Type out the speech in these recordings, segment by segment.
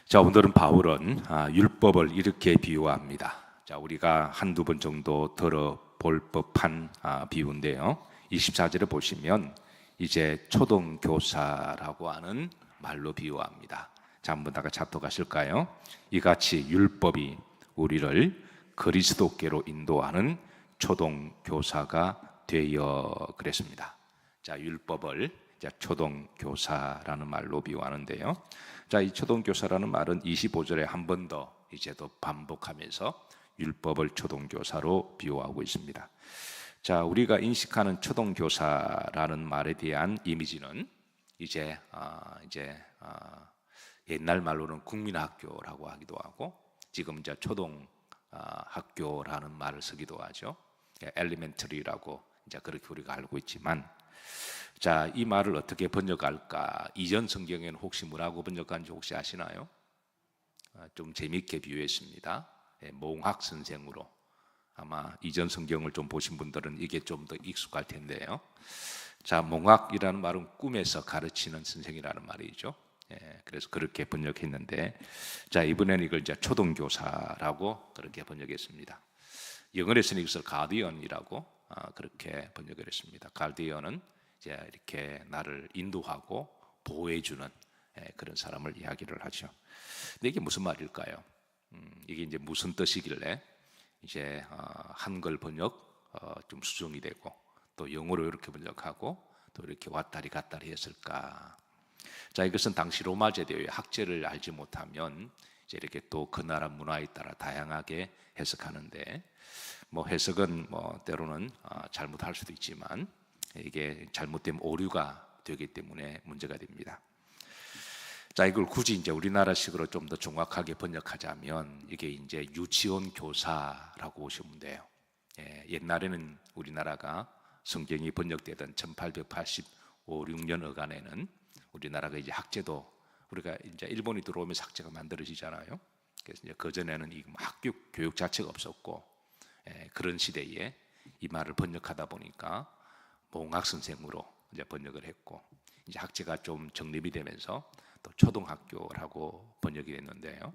자, 오늘은 바울은 율법을 이렇게 비유합니다. 자, 우리가 한두 번 정도 들어볼 법한 비유인데요. 24절을 보시면 이제 초등교사라고 하는 말로 비유합니다. 자, 한번 다가 잡독하실까요? 이같이 율법이 우리를 그리스도께로 인도하는 초등교사가 되어 그랬습니다. 자, 율법을 초등교사라는 말로 비유하는데요. 자, 이 초등교사라는 말은 25절에 한 번 더 이제 또 반복하면서 율법을 초등교사로 비유하고 있습니다. 자, 우리가 인식하는 초등교사라는 말에 대한 이미지는 이제 옛날 말로는 국민학교라고 하기도 하고 지금 이제 초등학교라는 말을 쓰기도 하죠. 엘리멘터리라고 이제 그렇게 우리가 알고 있지만, 자, 이 말을 어떻게 번역할까? 이전 성경에는 혹시 뭐라고 번역한지 혹시 아시나요? 좀 재미있게 비유했습니다. 몽학 선생으로. 아마 이전 성경을 좀 보신 분들은 이게 좀 더 익숙할 텐데요. 자, 몽학이라는 말은 꿈에서 가르치는 선생이라는 말이죠. 그래서 그렇게 번역했는데, 자, 이번에는 이걸 이제 초등교사라고 그렇게 번역했습니다. 영어에서는 이것을 가디언이라고 그렇게 번역을 했습니다. 가디언은 이제 이렇게 나를 인도하고 보호해주는 그런 사람을 이야기를 하죠. 근데 이게 무슨 말일까요? 이게 이제 무슨 뜻이길래 이제 한글 번역 좀 수정이 되고 또 영어로 이렇게 번역하고 또 이렇게 왔다리 갔다리 했을까? 자, 이것은 당시 로마 제도의 학제를 알지 못하면 이제 이렇게 또 그 나라 문화에 따라 다양하게 해석하는데, 뭐 해석은 뭐 때로는 잘못할 수도 있지만 이게 잘못되면 오류가 되기 때문에 문제가 됩니다. 자, 이걸 굳이 이제 우리나라식으로 좀 더 정확하게 번역하자면 이게 이제 유치원 교사라고 보시면 돼요. 옛날에는 우리나라가 성경이 번역되던 1885, 6년 어간에는 우리나라가 이제 학제도, 우리가 이제 일본이 들어오면서 학제가 만들어지잖아요. 그래서 이제 그 전에는 이 학교 교육 자체가 없었고, 그런 시대에 이 말을 번역하다 보니까 몽학 선생으로 이제 번역을 했고, 이제 학제가 좀 정립이 되면서 또 초등학교라고 번역이 됐는데요.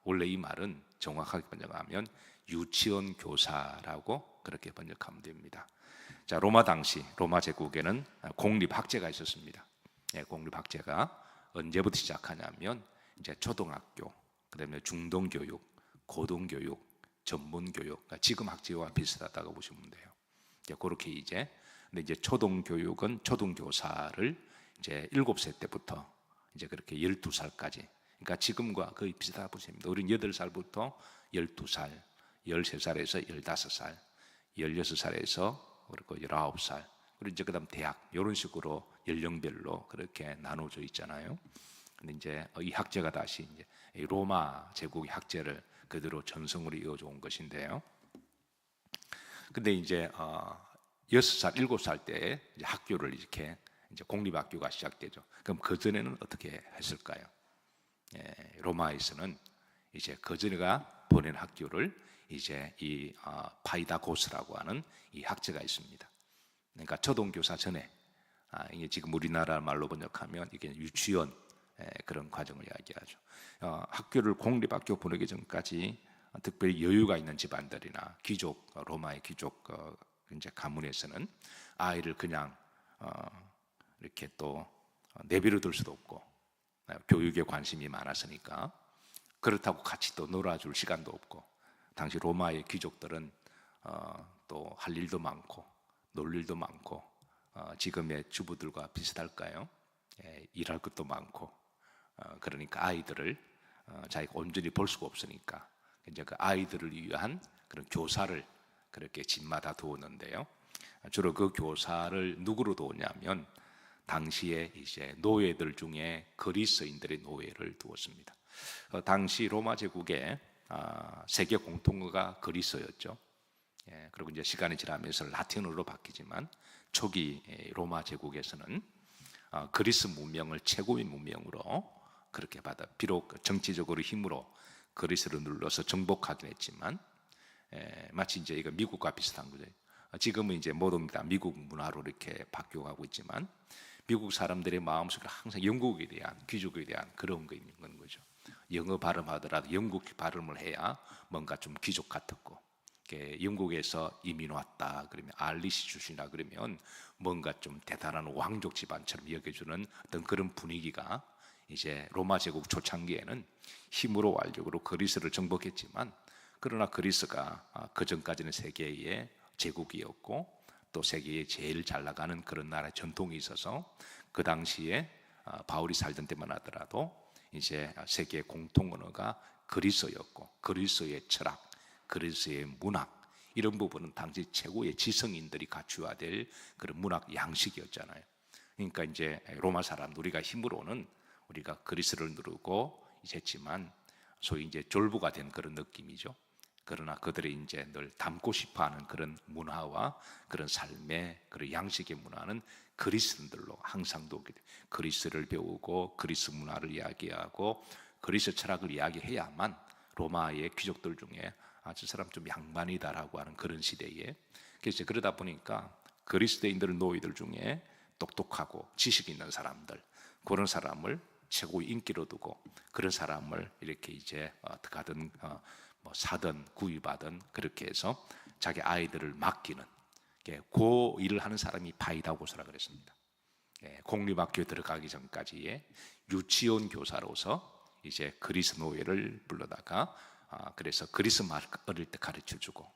원래 이 말은 정확하게 번역하면 유치원 교사라고 그렇게 번역하면 됩니다. 자, 로마 당시 로마 제국에는 공립학제가 있었습니다. 공립학제가 언제부터 시작하냐면 이제 초등학교, 그다음에 중등교육, 고등교육, 전문교육, 그러니까 지금 학제와 비슷하다고 보시면 돼요. 그렇게 근데 이제 초등교육은 초등교사를 이제 7살 때부터 이제 그렇게 12살까지, 그러니까 지금과 거의 비슷하다고 보시면 됩니다. 우리는 8살부터 12살, 13살에서 15살, 16살에서 그리고 19살, 그리고 이제 그다음 대학, 이런 식으로 연령별로 그렇게 나눠져 있잖아요. 근데 이제 이 학제가 다시 이제 로마 제국의 학제를 그대로 전성으로 이어져 온 것인데요. 근데 이제 6살, 7살 때 이제 학교를 이렇게 이제 공립학교가 시작되죠. 그럼 그 전에는 어떻게 했을까요? 로마에서는 이제 그 전에가 보낸 학교를 이제 이 파이다고스라고 하는 이 학제가 있습니다. 그러니까 초등교사 전에, 이게 지금 우리나라 말로 번역하면 이게 유치원 그런 과정을 이야기하죠. 학교를 공립학교 보내기 전까지 특별히 여유가 있는 집안들이나 귀족, 로마의 귀족 이제 가문에서는 아이를 그냥 이렇게 또 내버려 둘 수도 없고, 교육에 관심이 많았으니까 그렇다고 같이 또 놀아줄 시간도 없고, 당시 로마의 귀족들은 또 할 일도 많고 놀 일도 많고, 지금의 주부들과 비슷할까요? 일할 것도 많고, 그러니까 아이들을 자기가 온전히 볼 수가 없으니까 이제 그 아이들을 위한 그런 교사를 그렇게 집마다 두었는데요. 주로 그 교사를 누구로 두었냐면 당시에 이제 노예들 중에 그리스인들의 노예를 두었습니다. 당시 로마 제국의 세계 공통어가 그리스였죠. 그리고 이제 시간이 지나면서 라틴어로 바뀌지만 초기 로마 제국에서는 그리스 문명을 최고의 문명으로 그렇게 받아, 비록 정치적으로 힘으로 그리스를 눌러서 정복하긴 했지만, 마치 이제 이거 미국과 비슷한 거죠. 지금은 이제 모두 다 미국 문화로 이렇게 바뀌어가고 있지만 미국 사람들의 마음속에 항상 영국에 대한, 귀족에 대한 그런 거 있는 거죠. 영어 발음하더라도 영국 발음을 해야 뭔가 좀 귀족 같았고, 영국에서 이민 왔다 그러면 알리시 출신이라 그러면 뭔가 좀 대단한 왕족 집안처럼 여겨주는 어떤 그런 분위기가 이제 로마 제국 초창기에는 힘으로 완력으로 그리스를 정복했지만, 그러나 그리스가 그 전까지는 세계의 제국이었고 또 세계에 제일 잘 나가는 그런 나라의 전통이 있어서 그 당시에 바울이 살던 때만 하더라도 이제 세계 공통 언어가 그리스어였고, 그리스어의 철학, 그리스의 문학, 이런 부분은 당시 최고의 지성인들이 갖추어야 될 그런 문학 양식이었잖아요. 그러니까 이제 로마 사람 우리가 힘으로는 우리가 그리스를 누르고 했지만 소위 이제 졸부가 된 그런 느낌이죠. 그러나 그들이 이제 늘 담고 싶어하는 그런 문화와 그런 삶의 그런 양식의 문화는 그리스인들로 항상 그리스를 배우고 그리스 문화를 이야기하고 그리스 철학을 이야기해야만 로마의 귀족들 중에 저 사람 좀 양반이다라고 하는 그런 시대에, 그래서 그러다 보니까 그리스도인들 노예들 중에 똑똑하고 지식 있는 사람들, 그런 사람을 최고의 인기로 두고 그런 사람을 이렇게 이제 어떻게 하든 뭐 사든 구입하든 그렇게 해서 자기 아이들을 맡기는, 그 일을 하는 사람이 바이다고서라 그랬습니다. 공립학교에 들어가기 전까지의 유치원 교사로서 이제 그리스 노예를 불러다가 그래서 그리스 말을 어릴 때 가르쳐주고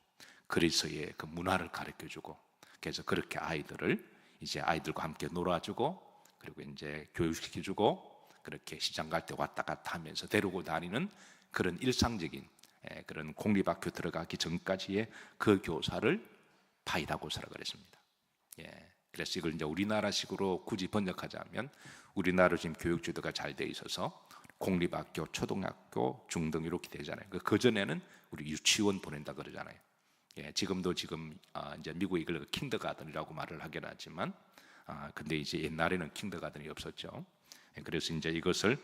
그리스의 그 문화를 가르쳐주고, 그래서 그렇게 아이들을 이제 아이들과 함께 놀아주고 그리고 이제 교육시켜주고 그렇게 시장 갈 때 왔다 갔다 하면서 데리고 다니는 그런 일상적인 그런 공립학교 들어가기 전까지의 그 교사를 바이다고사라 그랬습니다. 그래서 이걸 이제 우리나라식으로 굳이 번역하자면, 우리나라 지금 교육 제도가 잘 돼 있어서 공립학교, 초등학교, 중등 이렇게 되잖아요. 그 전에는 우리 유치원 보낸다 그러잖아요. 지금도 이제 미국이 이걸 킨더가든이라고 말을 하긴 하지만, 근데 이제 옛날에는 킨더가든이 없었죠. 그래서 이제 이것을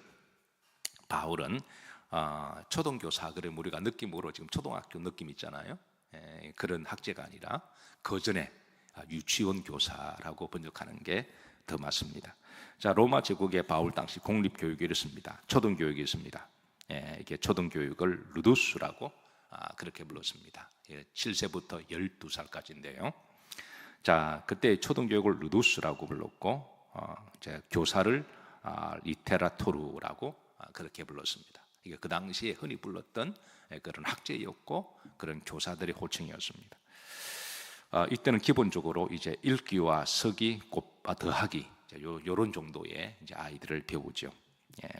바울은 초등교사, 그러면 우리가 느낌으로 지금 초등학교 느낌 있잖아요. 그런 학제가 아니라 그 전에 유치원 교사라고 번역하는 게 더 맞습니다. 자, 로마 제국의 바울 당시 공립교육이 이렇습니다. 초등교육이 있습니다. 이게 초등교육을 루두스라고 그렇게 불렀습니다. 7세부터 12살까지인데요. 자, 그때 초등교육을 루두스라고 불렀고, 이제 교사를 리테라토르라고 그렇게 불렀습니다. 이게 그 당시에 흔히 불렀던 그런 학제였고 그런 교사들의 호칭이었습니다. 이때는 기본적으로 이제 읽기와 쓰기, 더하기 요런 정도의 이제 아이들을 배우죠.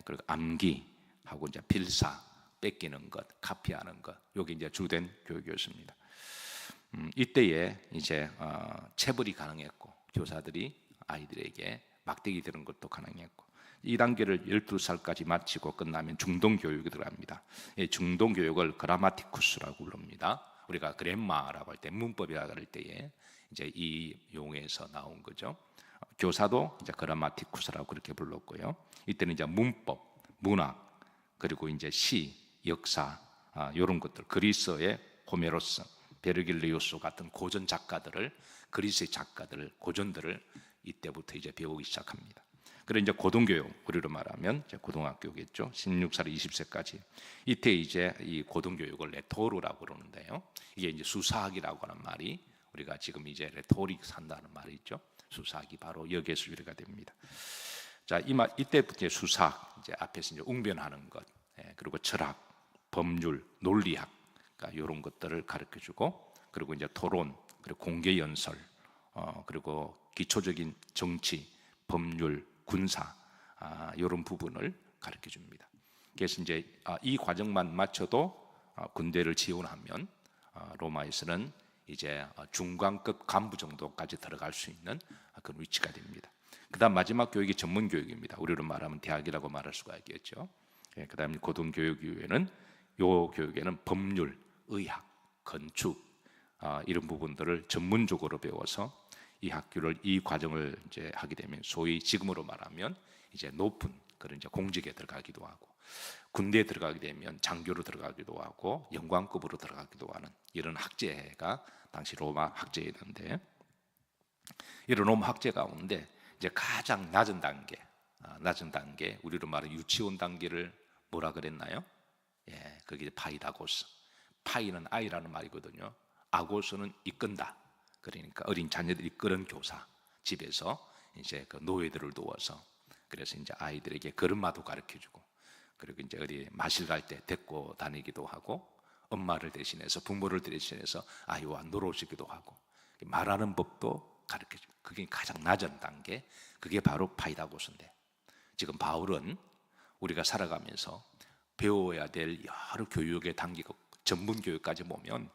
그리고 암기하고 이제 필사, 뺏기는 것, 카피하는 것, 요게 이제 주된 교육이었습니다. 이때에 이제 체벌이 가능했고 교사들이 아이들에게 막대기 드는 것도 가능했고, 이 단계를 12살까지 마치고 끝나면 중등교육이 들어갑니다. 중등교육을 그라마티쿠스라고 부릅니다. 우리가 그랜마라고 할 때, 문법이라고 할 때에 이제 이 용어에서 나온 거죠. 교사도 이제 그라마티쿠스라고 그렇게 불렀고요. 이때는 이제 문법, 문학, 그리고 이제 시, 역사, 이런 것들, 그리스의 호메로스, 베르길리우스 같은 고전 작가들을, 그리스의 작가들, 고전들을 이때부터 이제 배우기 시작합니다. 그리고 이제 고등교육, 우리로 말하면 이제 고등학교겠죠. 16살, 20세까지. 이때 이제 이 고등교육을 레토르라고 그러는데요. 이게 이제 수사학이라고 하는 말이, 우리가 지금 이제 레토릭 산다는 말이 있죠. 수사학이 바로 여기에서 유래가 됩니다. 자, 이때부터 수사학, 이제 앞에서 이제 웅변하는 것, 그리고 철학, 법률, 논리학, 그러니까 이런 것들을 가르쳐주고, 그리고 이제 토론, 그리고 공개 연설, 그리고 기초적인 정치, 법률, 군사, 이런 부분을 가르쳐 줍니다. 그래서 이제 이 과정만 마쳐도 군대를 지원하면 로마에서는 이제 중간급 간부 정도까지 들어갈 수 있는 그런 위치가 됩니다. 그다음 마지막 교육이 전문 교육입니다. 우리로 말하면 대학이라고 말할 수가 있겠죠. 그다음 고등교육 이후에는 요 교육에는 법률, 의학, 건축 이런 부분들을 전문적으로 배워서 이 과정을 이제 하게 되면 소위 지금으로 말하면 이제 높은 그런 이제 공직에 들어가기도 하고, 군대에 들어가게 되면 장교로 들어가기도 하고 영관급으로 들어가기도 하는 이런 학제가 당시 로마 학제였는데, 이런 로마 학제 가운데 이제 가장 낮은 단계, 우리로 말하는 유치원 단계를 뭐라 그랬나요? 예, 그게 파이다고스. 파이는 아이라는 말이거든요. 아고스는 이끈다. 그러니까 어린 자녀들이 이끄는 교사. 집에서 이제 그 노예들을 도와서, 그래서 이제 아이들에게 걸음마도 가르쳐주고, 그리고 이제 어디 마실 갈 때 데리고 다니기도 하고, 엄마를 대신해서, 부모를 대신해서 아이와 놀아주기도 하고, 말하는 법도 가르쳐주고, 그게 가장 낮은 단계. 그게 바로 파이다고스인데, 지금 바울은 우리가 살아가면서 배워야 될 여러 교육의 단계가, 전문 교육까지 보면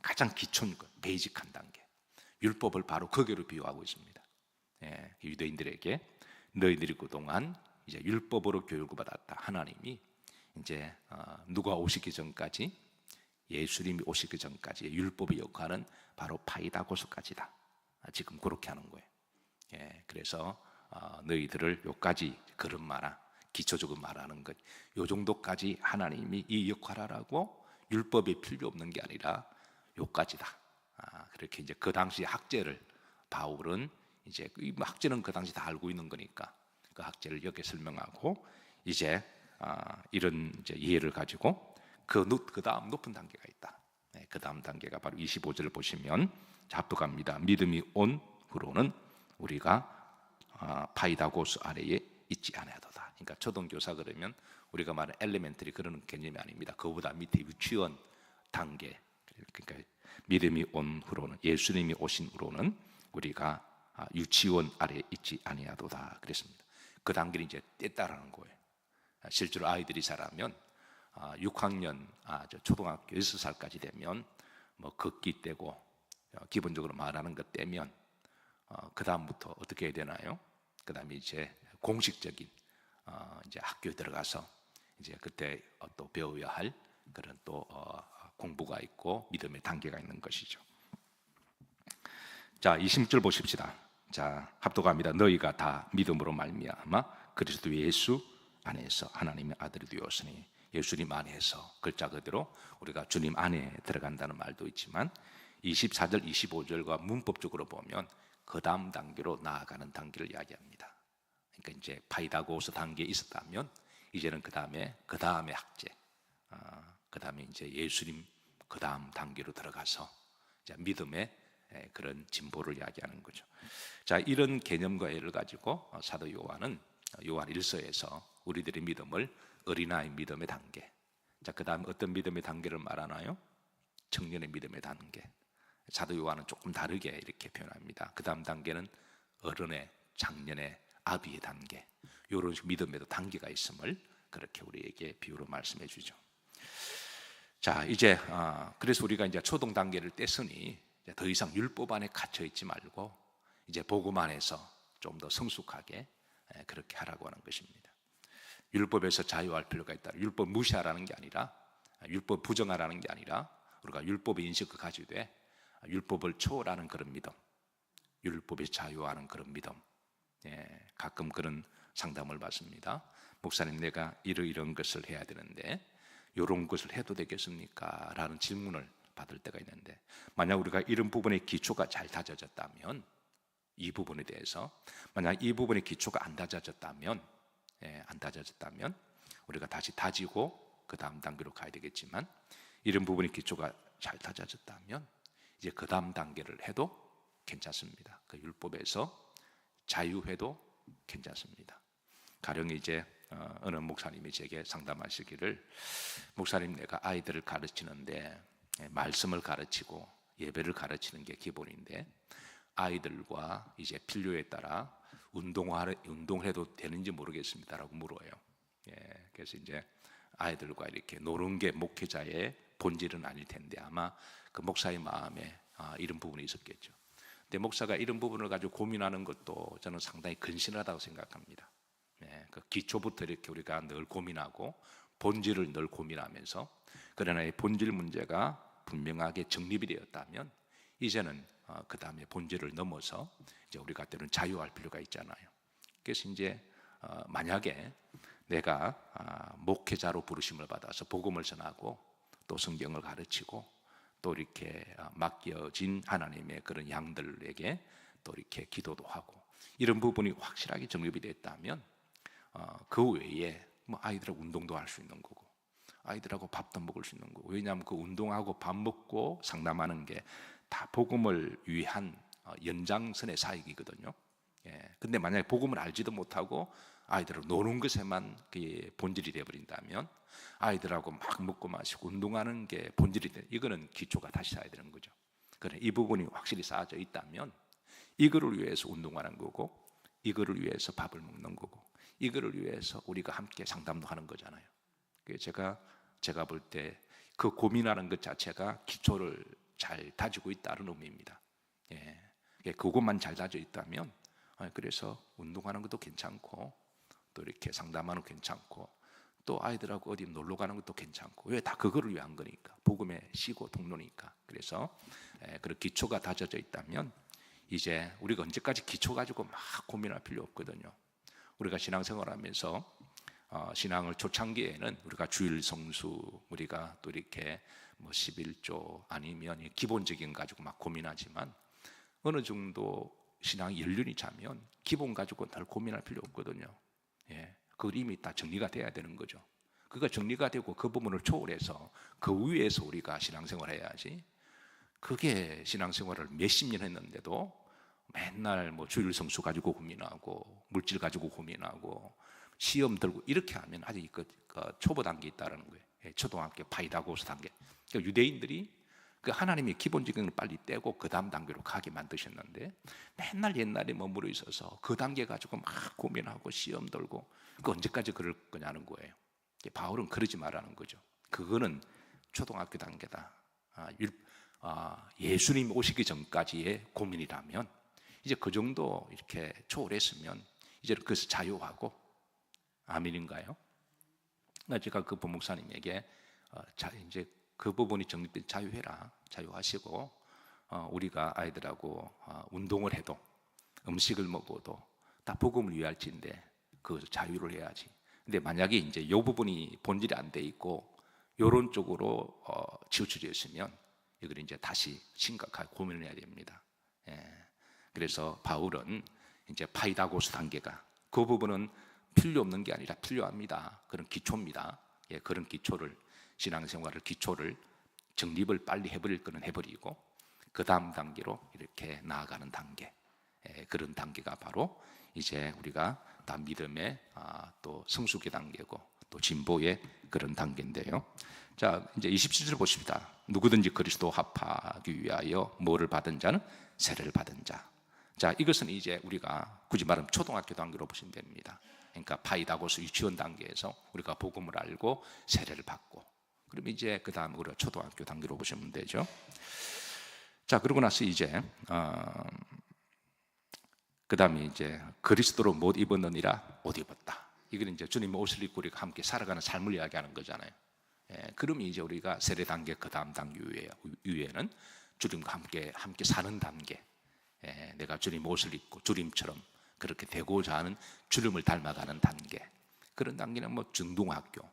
가장 기초인 것, 베이직한 단계, 율법을 바로 거기로 비유하고 있습니다. 예, 유대인들에게 너희들이 그동안 이제 율법으로 교육을 받았다. 하나님이 이제 누가 오시기 전까지, 예수님이 오시기 전까지 율법의 역할은 바로 파이다고스까지다. 지금 그렇게 하는 거예요. 예, 그래서 너희들을 요까지 걸음마라, 기초적으로 말하는 것, 요 정도까지 하나님이 이 역할하라고, 율법이 필요 없는 게 아니라 요까지다. 그렇게 이제 그 당시 학제를 바울은 이제 학제는 그 당시 다 알고 있는 거니까 그 학제를 여기 설명하고, 이제 이런 이제 이해를 가지고 그 다음 높은 단계가 있다. 네, 그 다음 단계가 바로 25절을 보시면 합독합니다. 믿음이 온 후로는 우리가 파이다고스 아래에 있지 아니하도다. 그러니까 초등교사 그러면 우리가 말하는 엘레멘터리 그런 개념이 아닙니다. 그보다 밑에 유치원 단계. 그러니까 믿음이 온 후로는, 예수님이 오신 후로는 우리가 유치원 아래에 있지 아니하도다 그랬습니다. 그 단계를 이제 뗐다라는 거예요. 실제로 아이들이 자라면 6학년, 초등학교 6살까지 되면 뭐 걷기 떼고, 기본적으로 말하는 것 떼면 그 다음부터 어떻게 해야 되나요? 그 다음에 이제 공식적인 이제 학교에 들어가서 이제 그때 또 배워야 할 그런 또 공부가 있고 믿음의 단계가 있는 것이죠. 자, 20절 보십시다. 자, 합독합니다. 너희가 다 믿음으로 말미암아 그리스도 예수 안에서 하나님의 아들이 되었으니, 예수님 안에서 글자 그대로 우리가 주님 안에 들어간다는 말도 있지만 24절, 25절과 문법적으로 보면 그 다음 단계로 나아가는 단계를 이야기합니다. 그러니까 이제 파이다고스 단계에 있었다면 이제는 그 다음에 학제, 그 다음에 이제 예수님 그 다음 단계로 들어가서 이제 믿음의 그런 진보를 이야기하는 거죠. 자, 이런 개념과 예를 가지고 사도 요한은 요한 1서에서 우리들의 믿음을 어린아이 믿음의 단계, 자, 그 다음 어떤 믿음의 단계를 말하나요? 청년의 믿음의 단계. 사도 요한은 조금 다르게 이렇게 표현합니다. 그 다음 단계는 어른의, 장년의, 아비의 단계. 이런 믿음에도 단계가 있음을 그렇게 우리에게 비유로 말씀해 주죠. 자, 이제 그래서 우리가 이제 초등 단계를 뗐으니 이제 더 이상 율법 안에 갇혀 있지 말고 이제 복음 안에서 좀 더 성숙하게 그렇게 하라고 하는 것입니다. 율법에서 자유할 필요가 있다. 율법 무시하라는 게 아니라, 율법 부정하라는 게 아니라, 우리가 율법의 인식을 가지되 율법을 초월하는 그런 믿음, 율법에 자유하는 그런 믿음. 예, 가끔 그런 상담을 받습니다. 목사님, 내가 이런 것을 해야 되는데 이런 것을 해도 되겠습니까? 라는 질문을 받을 때가 있는데, 만약 우리가 이런 부분의 기초가 잘 다져졌다면, 이 부분에 대해서 만약 이 부분의 기초가 안 다져졌다면 우리가 다시 다지고 그 다음 단계로 가야 되겠지만, 이런 부분의 기초가 잘 다져졌다면 이제 그 다음 단계를 해도 괜찮습니다. 그 율법에서 자유해도 괜찮습니다. 가령 이제 어느 목사님이 제게 상담하시기를, 목사님, 내가 아이들을 가르치는데 말씀을 가르치고 예배를 가르치는 게 기본인데 아이들과 이제 필요에 따라 운동해도 되는지 모르겠습니다라고 물어요. 예, 그래서 이제 아이들과 이렇게 노는 게 목회자의 본질은 아닐 텐데 아마 그 목사의 마음에 이런 부분이 있었겠죠. 근데 목사가 이런 부분을 가지고 고민하는 것도 저는 상당히 근신하다고 생각합니다. 예, 그 기초부터 이렇게 우리가 늘 고민하고 본질을 늘 고민하면서, 그러나 이 본질 문제가 분명하게 정립이 되었다면 이제는 그 다음에 본질을 넘어서 이제 우리가 때로는 자유할 필요가 있잖아요. 그래서 이제 만약에 내가 목회자로 부르심을 받아서 복음을 전하고 또 성경을 가르치고 또 이렇게 맡겨진 하나님의 그런 양들에게 또 이렇게 기도도 하고 이런 부분이 확실하게 정립이 됐다면 그 외에 뭐 아이들하고 운동도 할 수 있는 거고 아이들하고 밥도 먹을 수 있는 거고, 왜냐하면 그 운동하고 밥 먹고 상담하는 게 다 복음을 위한 연장선의 사역이거든요. 예. 근데 만약에 복음을 알지도 못하고 아이들하고 노는 것에만 그게 본질이 되어버린다면, 아이들하고 막 먹고 마시고 운동하는 게 본질이 돼, 이거는 기초가 다시 쌓여야 되는 거죠. 그래, 이 부분이 확실히 쌓여져 있다면 이거를 위해서 운동하는 거고, 이거를 위해서 밥을 먹는 거고, 이거를 위해서 우리가 함께 상담도 하는 거잖아요. 제가 볼 때 그 고민하는 것 자체가 기초를 잘 다지고 있다는 의미입니다. 예, 그것만 잘 다져 있다면, 그래서 운동하는 것도 괜찮고, 또 이렇게 상담하는 것도 괜찮고, 또 아이들하고 어디 놀러 가는 것도 괜찮고, 왜 다 그거를 위한 거니까, 복음의 시고 통로니까. 그래서 그런 기초가 다져져 있다면 이제 우리가 언제까지 기초 가지고 막 고민할 필요 없거든요. 우리가 신앙생활하면서 신앙을 초창기에는 우리가 주일 성수, 우리가 또 이렇게 뭐 11조 아니면 기본적인 가지고 막 고민하지만, 어느 정도 신앙이 연륜이 차면 기본 가지고 늘 고민할 필요 없거든요. 예, 그 이미 다 정리가 돼야 되는 거죠. 그가 정리가 되고 그 부분을 초월해서 그 위에서 우리가 신앙생활을 해야지, 그게 신앙생활을 몇십 년 했는데도 맨날 뭐 주일 성수 가지고 고민하고 물질 가지고 고민하고 시험 들고 이렇게 하면 아직 그 초보 단계에 있다는 거예요. 초등학교 파이다고스 단계. 그러니까 유대인들이 그 하나님의 기본적인 걸 빨리 떼고 그 다음 단계로 가게 만드셨는데, 맨날 옛날에 머무르 있어서 그 단계 가지고 막 고민하고 시험 들고, 그 언제까지 그럴 거냐는 거예요. 바울은 그러지 말라는 거죠. 그거는 초등학교 단계다. 예수님 오시기 전까지의 고민이라면, 이제 그 정도 이렇게 초월했으면 이제 그것을 자유하고, 아멘인가요? 제가 그 부목사님에게 이제 그 부분이 정립된 자유해라, 자유하시고, 우리가 아이들하고 운동을 해도 음식을 먹어도 다 복음을 위할지인데 그 자유를 해야지. 근데 만약에 이제 이 부분이 본질이 안 돼 있고 이런 쪽으로 치우쳐져 있으면 이걸 이제 다시 심각하게 고민을 해야 됩니다. 예. 그래서 바울은 이제 파이다고스 단계가, 그 부분은 필요 없는 게 아니라 필요합니다. 그런 기초입니다. 예, 그런 기초를, 신앙생활을 기초를 정립을 빨리 해버릴 거는 해버리고 그 다음 단계로 이렇게 나아가는 단계, 그런 단계가 바로 이제 우리가 다 믿음의 또 성숙의 단계고 또 진보의 그런 단계인데요. 자, 이제 27절 보십니다. 누구든지 그리스도 합하기 위하여 뭐를 받은 자는 세례를 받은 자. 자, 이것은 이제 우리가 굳이 말하면 초등학교 단계로 보시면 됩니다. 그러니까 파이다고스 유치원 단계에서 우리가 복음을 알고 세례를 받고, 그럼 이제 그 다음 우리가 초등학교 단계로 보시면 되죠. 자, 그러고 나서 이제 그 다음에 이제 그리스도로 못 입었느니라 옷 입었다. 이건 이제 주님 옷을 입고 우리가 함께 살아가는 삶을 이야기하는 거잖아요. 그럼 이제 우리가 세례 단계 그 다음 단계 위에는 주님과 함께 사는 단계, 내가 주님 옷을 입고 주님처럼 그렇게 되고자 하는 주님을 닮아가는 단계, 그런 단계는 뭐 중등학교,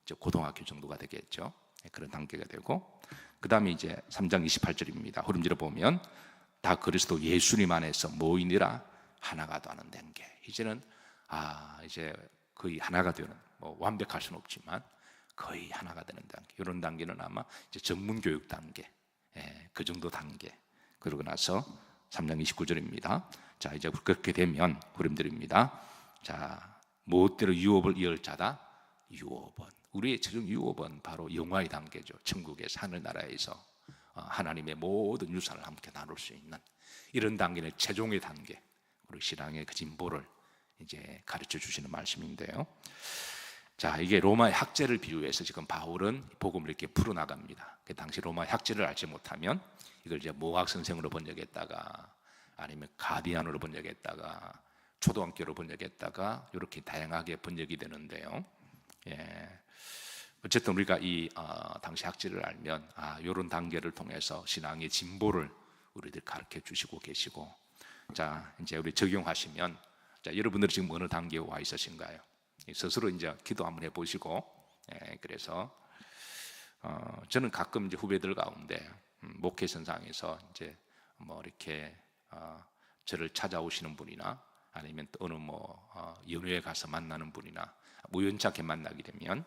이제 고등학교 정도가 되겠죠. 그런 단계가 되고, 그 다음에 이제 3장 28절입니다. 후름질을 보면 다 그리스도 예수님 안에서 모이니라 하나가 되는 단계. 이제는 이제 거의 하나가 되는, 뭐 완벽할 수는 없지만 거의 하나가 되는 단계. 이런 단계는 아마 이제 전문 교육 단계, 그 정도 단계. 그러고 나서 3장 29절입니다. 자, 이제 그렇게 되면 후름들입니다. 자, 무엇대로 유업을 이을 자다? 유업은, 우리의 최종 유업은 바로 영화의 단계죠. 천국의 하늘나라에서 하나님의 모든 유산을 함께 나눌 수 있는 이런 단계는 최종의 단계, 우리 신앙의 그 진보를 이제 가르쳐 주시는 말씀인데요. 자, 이게 로마의 학제를 비유해서 지금 바울은 복음을 이렇게 풀어나갑니다. 그 당시 로마의 학제를 알지 못하면 이걸 이제 모학 선생으로 번역했다가 아니면 가디안으로 번역했다가 초등학교로 번역했다가 이렇게 다양하게 번역이 되는데요. 어쨌든 우리가 이 당시 학제를 알면 이런 단계를 통해서 신앙의 진보를 우리들 가르쳐 주시고 계시고, 자, 이제 우리 적용하시면, 자, 여러분들이 지금 어느 단계에 와 있으신가요? 스스로 이제 기도 한번 해보시고, 그래서 저는 가끔 이제 후배들 가운데 목회 선상에서 이제 뭐 이렇게 저를 찾아오시는 분이나 아니면 또 어느 연회에 가서 만나는 분이나 우연찮게 만나게 되면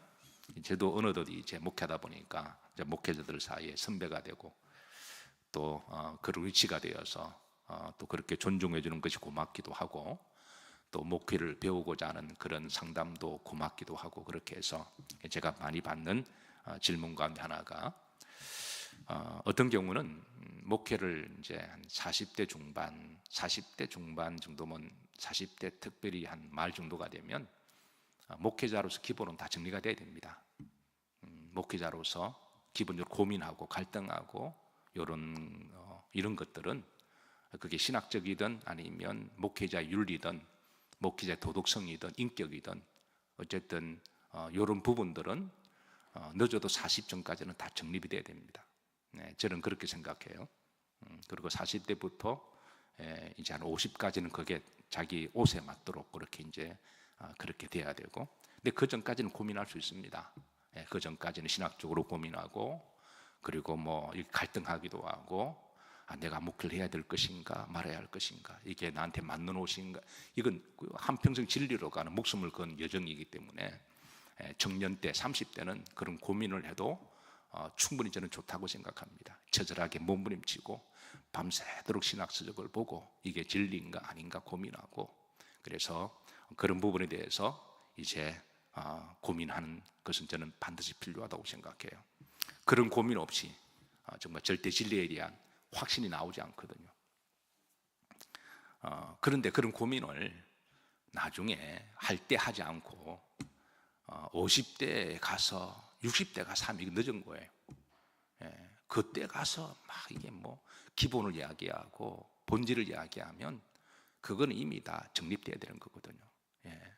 저도 어느덧 이제 목회하다 보니까 이제 목회자들 사이에 선배가 되고 또 그런 위치가 되어서 또 그렇게 존중해 주는 것이 고맙기도 하고 또 목회를 배우고자 하는 그런 상담도 고맙기도 하고 그렇게 해서 제가 많이 받는 질문 가운데 하나가 어떤 경우는 목회를 이제 한 40대 중반 정도면 40대 특별히 한 말 정도가 되면 목회자로서 기본은 다 정리가 돼야 됩니다. 목회자로서 기본적으로 고민하고 갈등하고 이런 것들은 그게 신학적이든 아니면 목회자 윤리든 목회자 도덕성이든 인격이든 어쨌든 이런 부분들은 늦어도 40 전까지는 다 정립이 돼야 됩니다. 네, 저는 그렇게 생각해요. 그리고 40대부터 이제 한 50까지는 그게 자기 옷에 맞도록 그렇게 이제 그렇게 돼야 되고, 근데 그 전까지는 고민할 수 있습니다. 그 전까지는 신학적으로 고민하고, 그리고 갈등하기도 하고, 내가 목회를 해야 될 것인가 말아야 할 것인가, 이게 나한테 맞는 옷인가, 이건 한평생 진리로 가는 목숨을 건 여정이기 때문에 청년 때 30대는 그런 고민을 해도 충분히 저는 좋다고 생각합니다. 처절하게 몸부림치고 밤새도록 신학서적을 보고 이게 진리인가 아닌가 고민하고, 그래서 그런 부분에 대해서 이제 고민하는 것은 저는 반드시 필요하다고 생각해요. 그런 고민 없이 정말 절대 진리에 대한 확신이 나오지 않거든요. 그런데 그런 고민을 나중에 할 때 하지 않고 50대에 가서 60대 가서 하면 이거 늦은 거예요. 그때 가서 막 이게 기본을 이야기하고 본질을 이야기하면 그거는 이미 다 정립돼야 되는 거거든요.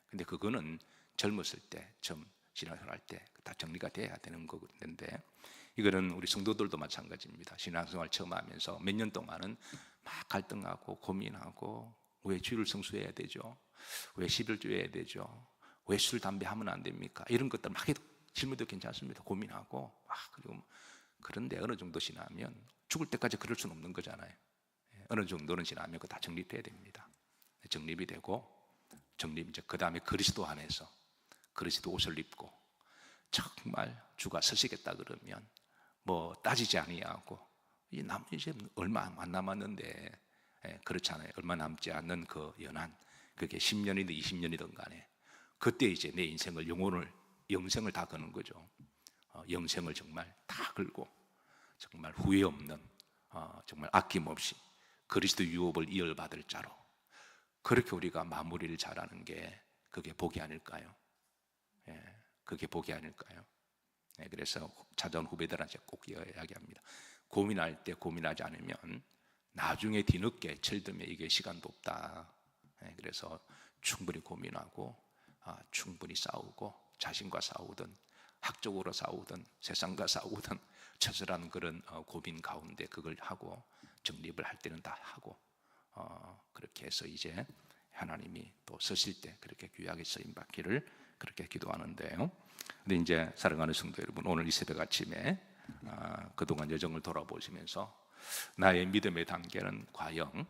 근데 그거는 젊었을 때, 처음 신앙생활 할 때 다 정리가 돼야 되는 거는데, 이거는 우리 성도들도 마찬가지입니다. 신앙생활 처음 하면서 몇 년 동안은 막 갈등하고 고민하고, 왜 주일을 성수해야 되죠? 왜 11조 해야 되죠? 왜 술, 담배 하면 안 됩니까? 이런 것들 막 해도 질문도 괜찮습니다. 고민하고 그리고 그런데 어느 정도 지나면 죽을 때까지 그럴 수는 없는 거잖아요. 어느 정도는 지나면 그거 다 정립돼야 됩니다. 정립이 되고, 이제 그 다음에 그리스도 안에서 그리스도 옷을 입고 정말 주가 서시겠다 그러면 따지지 아니하고, 이제 얼마 안 남았는데, 그렇잖아요. 얼마 남지 않는 그 연한, 그게 10년이든 20년이든 간에 그때 이제 내 인생을 영생을 다 거는 거죠. 영생을 정말 다 걸고 정말 후회 없는 정말 아낌없이 그리스도 유업을 이어받을 자로, 그렇게 우리가 마무리를 잘하는 게 그게 복이 아닐까요? 그게 복이 아닐까요? 그래서 찾아온 후배들한테 꼭 이야기합니다. 고민할 때 고민하지 않으면 나중에 뒤늦게 철들면 이게 시간도 없다. 그래서 충분히 고민하고 충분히 싸우고, 자신과 싸우든 학적으로 싸우든 세상과 싸우든 처절한 그런 고민 가운데 그걸 하고 정립을 할 때는 다 하고, 그렇게 해서 이제 하나님이 또 쓰실 때 그렇게 귀하게 쓰임 받기를 그렇게 기도하는데요. 근데 이제 사랑하는 성도 여러분, 오늘 이 새벽 아침에 그동안 여정을 돌아보시면서 나의 믿음의 단계는 과연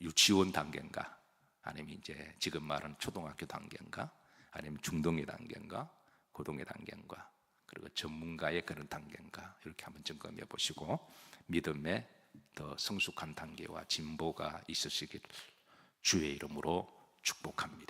유치원 단계인가, 아니면 이제 지금 말하는 초등학교 단계인가, 아니면 중등의 단계인가, 고등의 단계인가, 그리고 전문가의 그런 단계인가, 이렇게 한번 점검해 보시고 믿음의 더 성숙한 단계와 진보가 있으시길 주의 이름으로 축복합니다.